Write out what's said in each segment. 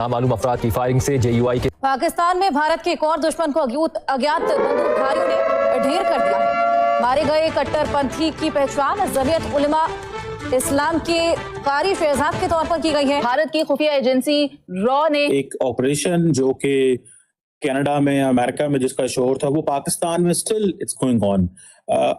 नामालूम अफराद की फायरिंग से JUI के पाकिस्तान में भारत के एक और दुश्मन को अज्ञात बंदूकधारियों ने ढेर कर दिया है। मारे गए कट्टरपंथी की पहचान जमीयत उलमा इस्लाम के कारी शहजाद के तौर पर की गई है। भारत की खुफिया एजेंसी रॉ ने एक ऑपरेशन जो कि कनाडा में, अमेरिका में जिसका शोर था, वो पाकिस्तान में स्टिल इट्स गोइंग ऑन।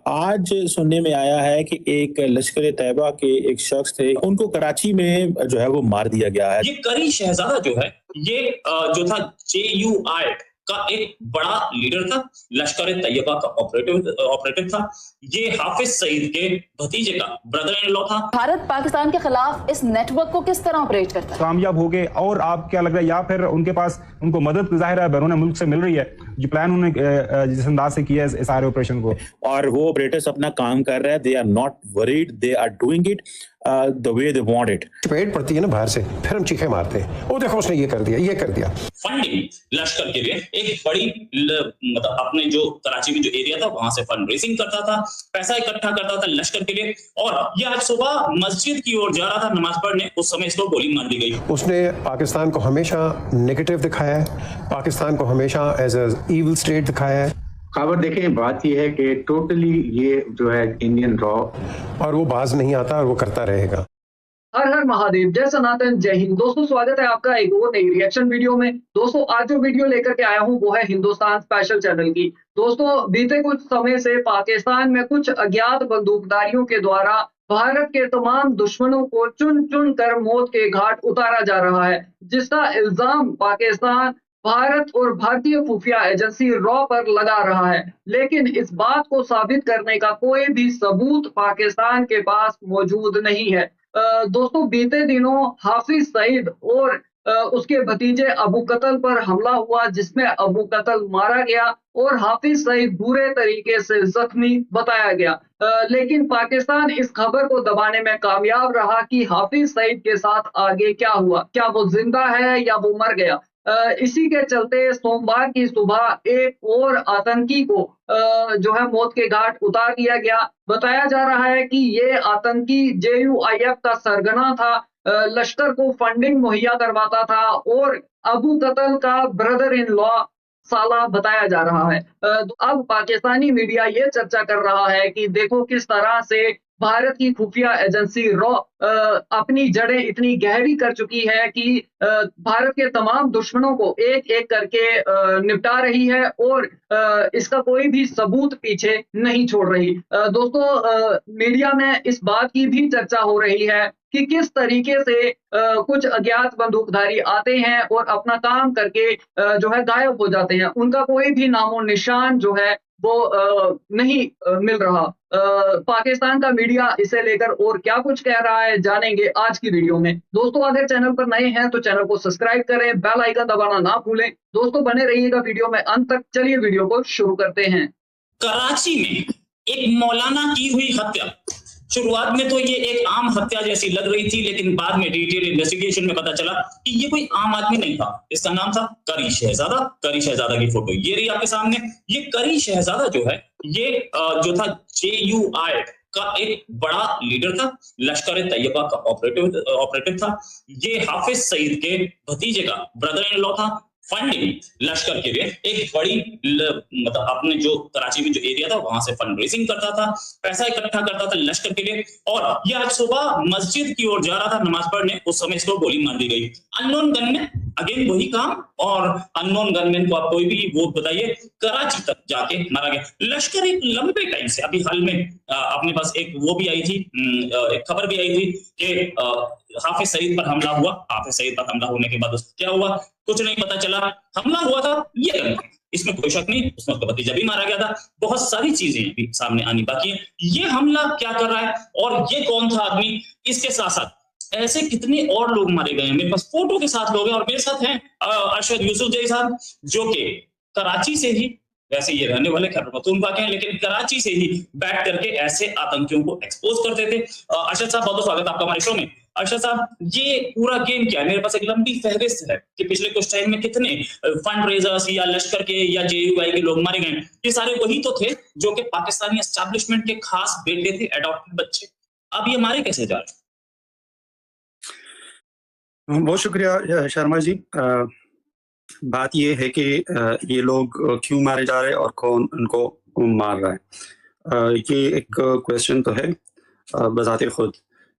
आज सुनने में आया है कि एक लश्कर तैयबा के एक शख्स थे, उनको कराची में जो है वो मार दिया गया है। ये करी शहजादा जो है, ये जो था JUI का एक बड़ा लीडर था, लश्कर तैयबा का ऑपरेटिव था। ये हाफिज सईद के भतीजे का ब्रदर इन लॉ था। भारत पाकिस्तान के खिलाफ इस नेटवर्क को किस तरह ऑपरेट करता है? कामयाब हो गए, और आप क्या लग रहा है, या फिर उनके पास उनको मदद जाहिर है बैरून मुल्क से मिल रही है, जो प्लान उन्होंने जिस अंदाज से किया है इस सारे ऑपरेशन को, और वो ऑपरेटर्स अपना काम कर रहे हैं। They are not worried, they are doing it the way they want it. चपेट पड़ती है ना बाहर से, फिर हम चीखे मारते हैं, ओ देखो उसने ये कर दिया, ये कर दिया। फंडिंग लश्कर के लिए एक बड़ी मतलब अपने जो कराची में जो एरिया था वहां से फंड रेजिंग करता था, पैसा इकट्ठा करता था लश्कर के लिए। और ये आज सुबह मस्जिद की ओर जा रहा था नमाज पढ़ने, उस समय इसको गोली मार दी गई। उसने पाकिस्तान को हमेशा नेगेटिव दिखाया है, पाकिस्तान को हमेशा एज अ इविल स्टेट दिखाया है। खबर देखें, बात यह है कि टोटली ये जो है इंडियन रॉ, और वो बाज नहीं आता और वो करता रहेगा। हर हर महादेव, जय सनातन, जय हिंद। दोस्तों स्वागत है आपका एक और नई रिएक्शन वीडियो में। दोस्तों आज जो वीडियो लेकर के आया हूं वो है हिंदुस्तान स्पेशल चैनल की। दोस्तों बीते कुछ समय से पाकिस्तान में कुछ अज्ञात बंदूकधारियों के द्वारा भारत के तमाम दुश्मनों को चुन चुन कर मौत के घाट उतारा जा रहा है, जिसका इल्जाम पाकिस्तान, भारत और भारतीय खुफिया एजेंसी रॉ पर लगा रहा है। लेकिन इस बात को साबित करने का कोई भी सबूत पाकिस्तान के पास मौजूद नहीं है। दोस्तों बीते दिनों हाफिज सईद और उसके भतीजे अबू कतल पर हमला हुआ, जिसमें अबू कतल मारा गया और हाफिज सईद बुरे तरीके से जख्मी बताया गया। लेकिन पाकिस्तान इस खबर को दबाने में कामयाब रहा कि हाफिज सईद के साथ आगे क्या हुआ, क्या वो जिंदा है या वो मर गया। इसी के चलते सोमवार की सुबह एक और आतंकी को जो है मौत के घाट उतार दिया गया। बताया जा रहा है कि ये आतंकी JUIF का सरगना था, लश्कर को फंडिंग मुहैया करवाता था और अबू कतल का ब्रदर इन लॉ साला बताया जा रहा है। अब पाकिस्तानी मीडिया ये चर्चा कर रहा है कि देखो किस तरह से भारत की खुफिया एजेंसी रॉ अपनी जड़ें इतनी गहरी कर चुकी है कि भारत के तमाम दुश्मनों को एक एक करके निपटा रही है और इसका कोई भी सबूत पीछे नहीं छोड़ रही। दोस्तों मीडिया में इस बात की भी चर्चा हो रही है कि किस तरीके से कुछ अज्ञात बंदूकधारी आते हैं और अपना काम करके जो है गायब हो जाते हैं। उनका कोई भी नामो निशान जो है वो नहीं मिल रहा। पाकिस्तान का मीडिया इसे लेकर और क्या कुछ कह रहा है जानेंगे आज की वीडियो में। दोस्तों अगर चैनल पर नए हैं तो चैनल को सब्सक्राइब करें, बेल आइकन दबाना ना भूलें। दोस्तों बने रहिएगा वीडियो में अंत तक। चलिए वीडियो को शुरू करते हैं। कराची में एक मौलाना की हुई हत्या, शुरुआत में तो ये एक आम हत्या जैसी लग रही थी, लेकिन बाद में डिटेल इन्वेस्टिगेशन में पता चला कि ये कोई आम आदमी नहीं था। इसका नाम था करी शहजादा। करी शहजादा की फोटो ये रही आपके सामने। ये करी शहजादा जो है, ये जो था JUI का एक बड़ा लीडर था, लश्कर तैयबा का ऑपरेटिव था। ये हाफिज सईद के भतीजे का ब्रदर इन लॉ था। फंडिंग लश्कर के लिए एक बड़ी मतलब अपने जो कराची में जो एरिया था वहां से फंड रेजिंग करता था, पैसा इकट्ठा करता था लश्कर के लिए। और ये आज सुबह मस्जिद की ओर जा रहा था नमाज पढ़ने, उस समय इसको गोली मार दी गई। अननोन गनमैन, अगेन वही काम, और अननोन गनमैन को आप कोई भी वो बताइए, कराची तक जाके मारा गया। लश्कर एक लंबे टाइम से, अभी हाल में अपने पास एक वो भी आई थी, एक खबर भी आई थी कि हाफिज सईद पर हमला हुआ। हाफिज सईद पर हमला होने के बाद क्या हुआ कुछ नहीं पता चला। हमला हुआ था ये रंग, इसमें कोई शक नहीं, उसमें उसका भतीजा भी मारा गया था। बहुत सारी चीजें भी सामने आनी बाकी है। ये हमला क्या कर रहा है और ये कौन था आदमी, इसके साथ साथ ऐसे कितने और लोग मारे गए हैं। मेरे पास फोटो के साथ लोग हैं और मेरे साथ हैं अरशद यूसुफ जई साहब, जो कि कराची से ही, वैसे ये रहने वाले खैबर पख्तूनख्वा के हैं, लेकिन कराची से ही बैठ करके ऐसे आतंकियों को एक्सपोज करते थे। अरशद साहब बहुत बहुत स्वागत आपका हमारे शो में। अरशद साहब, ये पूरा गेम क्या है? मेरे पास एक लंबी फहरिस्त है कि पिछले कुछ टाइम में कितने फंड रेजर्स या लश्कर के या JUI के लोग मारे गए। ये सारे वही तो थे जो कि पाकिस्तानी एस्टैब्लिशमेंट के खास बेटे थे, एडॉप्टेड बच्चे। अब ये मारे कैसे जा रहे हैं? बहुत शुक्रिया शर्मा जी। बात ये है कि ये लोग क्यों मारे जा रहे हैं और कौन उनको मार रहा है। ये एक क्वेश्चन तो है बजाते खुद।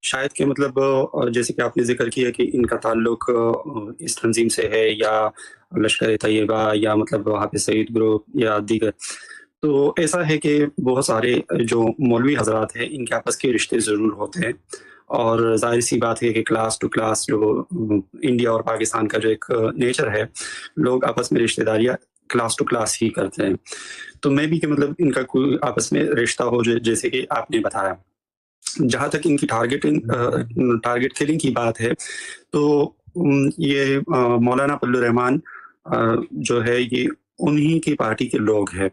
शायद कि मतलब जैसे कि आपने ज़िक्र किया कि इनका ताल्लुक इस तंज़ीम से है या लश्कर-ए-तैयबा या मतलब वहाँ पे सईद ग्रुप या दीगर। तो ऐसा है कि बहुत सारे जो मौलवी हज़रात हैं, इनके आपस के रिश्ते ज़रूर होते हैं और ज़ाहिर-सी बात है कि क्लास टू क्लास जो इंडिया और पाकिस्तान का जो एक नेचर है, लोग आपस में रिश्तेदारियाँ क्लास टू क्लास ही करते हैं। तो मैं भी कि मतलब इनका कोई आपस में रिश्ता हो जैसे कि आपने बताया। जहाँ तक इनकी टारगेट किलिंग की बात है, तो ये मौलाना फजल रहमान जो है ये उन्हीं की पार्टी के लोग हैं।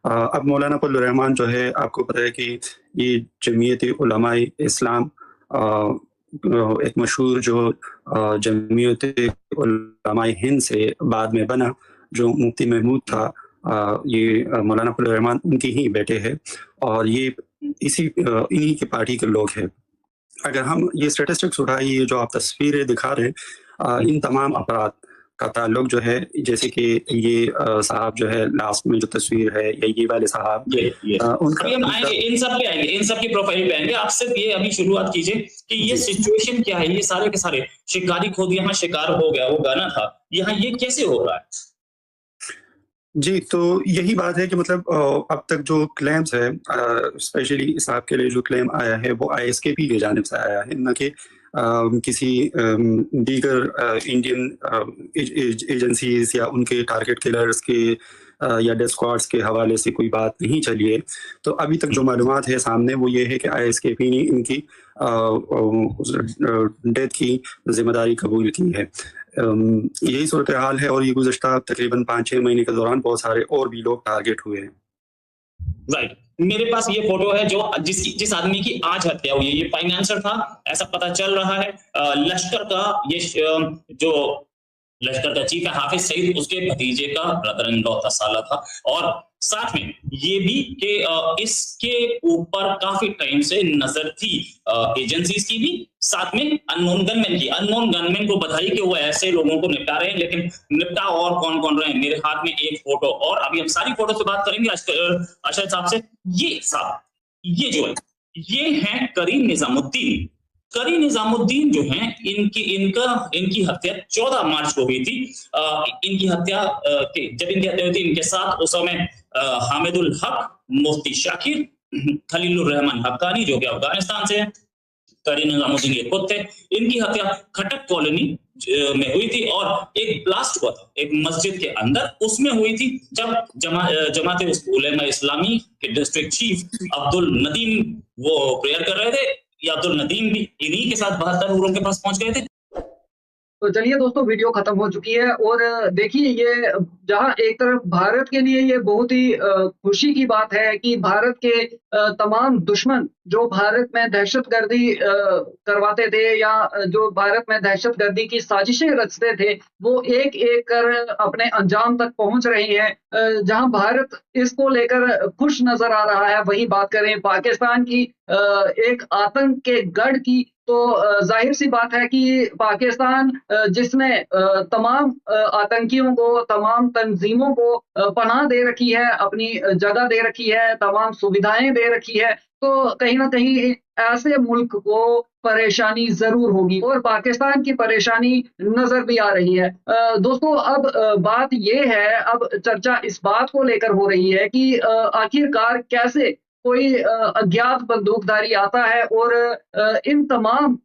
अब मौलाना फजल रहमान जो है आपको पता है कि ये जमीयत उलमाए इस्लाम एक मशहूर जो जमीयत उलमाए हिंद से बाद में बना, जो मुफ्ती महमूद था, ये मौलाना फजल रहमान उनके ही बेटे हैं और ये इन्हीं की पार्टी के लोग हैं। अगर हम ये स्टैटिस्टिक्स उठाए, ये जो आप तस्वीरें दिखा रहे हैं, इन तमाम अफराद का ताल्लुक जो है, जैसे कि ये साहब जो है लास्ट में जो तस्वीर है, या ये वाले साहब, उनका हम आएंगे, इन सब पे आएंगे, इन सब की प्रोफाइल पे आएंगे। आप सिर्फ ये अभी शुरुआत कीजिए कि ये सिचुएशन क्या है। ये सारे के सारे शिकारी खुद यहाँ शिकार हो गया, वो गाना था, यहाँ ये कैसे हो रहा है? जी, तो यही बात है कि मतलब अब तक जो क्लेम्स है, स्पेशली इस साहब के लिए जो क्लेम आया है वो आईएसकेपी की जानिब से आया है, न कि किसी दीगर इंडियन एजेंसीज या उनके टारगेट किलर्स के या डेथ स्क्वाड्स के हवाले से कोई बात नहीं चली है। तो अभी तक जो मालूमात है सामने वो ये है कि आईएसकेपी ने इनकी डेथ की जिम्मेदारी कबूल की है। यही सूरत हाल है और ये गुज़श्ता तकरीबन 5-6 महीने के दौरान बहुत सारे और भी लोग टारगेट हुए हैं। राइट, मेरे पास ये फोटो है जो जिस आदमी की आज हत्या हुई है। ये फाइनेंसर था, ऐसा पता चल रहा है। लश्कर का ये जो लश्कर का चीफ है हाफिज सईद, उसके भतीजे का ब्रदर इन लॉ था, साला था। और साथ में ये भी कि इसके ऊपर काफी टाइम से नजर थी एजेंसीज की भी, साथ में अननोन गनमैन की। अननोन गनमैन को बधाई कि वो ऐसे लोगों को निपटा रहे हैं, लेकिन निपटा और कौन कौन रहे हैं। मेरे हाथ में एक फोटो, और अभी हम सारी फोटो से बात करेंगे अशरद साहब से। ये साहब, ये जो है, ये हैं करीम निजामुद्दीन। करीम निजामुद्दीन जो हैं, इनकी हत्या 14 मार्च को हुई थी। इनकी हत्या जब इनकी हत्या हुई थी, इनके साथ उस समय हामिदुल हक, मुफ्ती शाकिर, खलीलुर रहमान हक्कानी जो कि अफगानिस्तान से है, करीम निजामुद्दीन ये खुद थे। इनकी हत्या खटक कॉलोनी में हुई थी और एक ब्लास्ट हुआ था एक मस्जिद के अंदर, उसमें हुई थी जब जमात उलेमा इस्लामी के डिस्ट्रिक्ट चीफ अब्दुल नदीम वो प्रेयर कर रहे थे। या अब्दुल नदीम भी इन्हीं के साथ 72 लोगों के पास पहुंच गए थे। तो चलिए दोस्तों, वीडियो खत्म हो चुकी है और देखिए, ये जहां एक तरफ भारत के लिए ये बहुत ही खुशी की बात है कि भारत के तमाम दुश्मन जो भारत में दहशतगर्दी करवाते थे या जो भारत में दहशतगर्दी की साजिशें रचते थे, वो एक एक कर अपने अंजाम तक पहुंच रहे हैं। जहां भारत इसको लेकर खुश नजर आ रहा है, वही बात करें पाकिस्तान की एक आतंक के गढ़ की, तो जाहिर सी बात है कि पाकिस्तान जिसने तमाम आतंकियों को, तमाम तंजीमों को पनाह दे रखी है, अपनी जगह दे रखी है, तमाम सुविधाएं दे रखी है, तो कहीं ना कहीं ऐसे मुल्क को परेशानी जरूर होगी और पाकिस्तान की परेशानी नजर भी आ रही है। दोस्तों, अब बात ये है, अब चर्चा इस बात को लेकर हो रही है कि आखिरकार कैसे कोई अज्ञात बंदूकधारी आता है और इन तमाम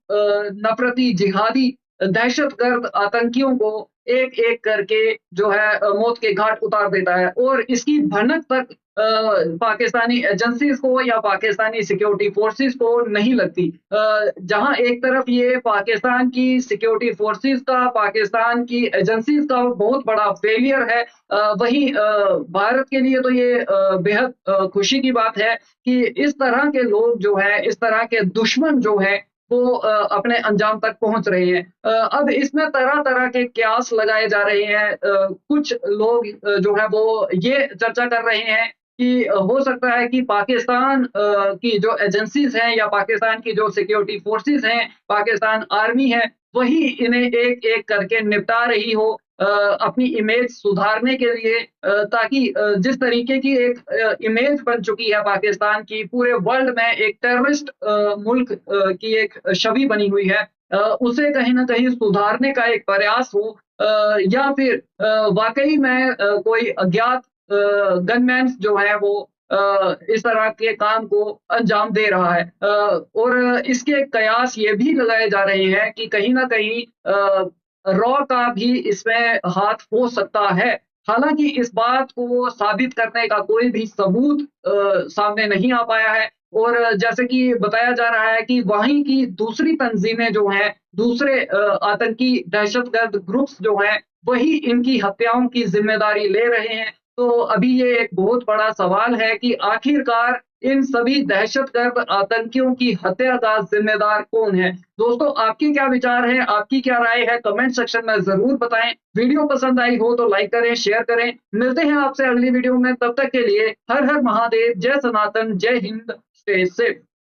नफरती जिहादी दहशतगर्द आतंकियों को एक एक करके जो है मौत के घाट उतार देता है और इसकी भनक तक पाकिस्तानी एजेंसीज को या पाकिस्तानी सिक्योरिटी फोर्सेस को नहीं लगती। जहां एक तरफ ये पाकिस्तान की सिक्योरिटी फोर्सेस का, पाकिस्तान की एजेंसीज का बहुत बड़ा फेलियर है, वहीं भारत के लिए तो ये बेहद खुशी की बात है कि इस तरह के लोग जो है, इस तरह के दुश्मन जो है, वो अपने अंजाम तक पहुंच रहे हैं। अब इसमें तरह तरह के क्यास लगाए जा रहे हैं। कुछ लोग जो है वो ये चर्चा कर रहे हैं कि हो सकता है कि पाकिस्तान की जो एजेंसीज हैं या पाकिस्तान की जो सिक्योरिटी फोर्सेस हैं, पाकिस्तान आर्मी है, वही इन्हें एक एक करके निपटा रही हो अपनी इमेज सुधारने के लिए, ताकि जिस तरीके की एक इमेज बन चुकी है पाकिस्तान की पूरे वर्ल्ड में, एक टेररिस्ट मुल्क की एक छवि बनी हुई है, उसे कहीं ना कहीं सुधारने का एक प्रयास हो, या फिर वाकई में कोई अज्ञात गनमैन जो है वो इस तरह के काम को अंजाम दे रहा है, और इसके कयास ये भी लगाए जा रहे हैं कि कहीं ना कहीं रॉ का भी इसमें हाथ हो सकता है। हालांकि इस बात को साबित करने का कोई भी सबूत सामने नहीं आ पाया है, और जैसे कि बताया जा रहा है कि वहीं की दूसरी तंजीमें जो हैं, दूसरे आतंकी दहशतगर्द ग्रुप्स जो हैं, वही इनकी हत्याओं की जिम्मेदारी ले रहे हैं। तो अभी ये एक बहुत बड़ा सवाल है कि आखिरकार इन सभी दहशतगर्द आतंकियों की हत्या का जिम्मेदार कौन है। दोस्तों, आपके क्या विचार हैं, आपकी क्या राय है, कमेंट सेक्शन में जरूर बताएं। वीडियो पसंद आई हो तो लाइक करें, शेयर करें। मिलते हैं आपसे अगली वीडियो में, तब तक के लिए हर हर महादेव, जय सनातन, जय हिंद, स्टे सेफ।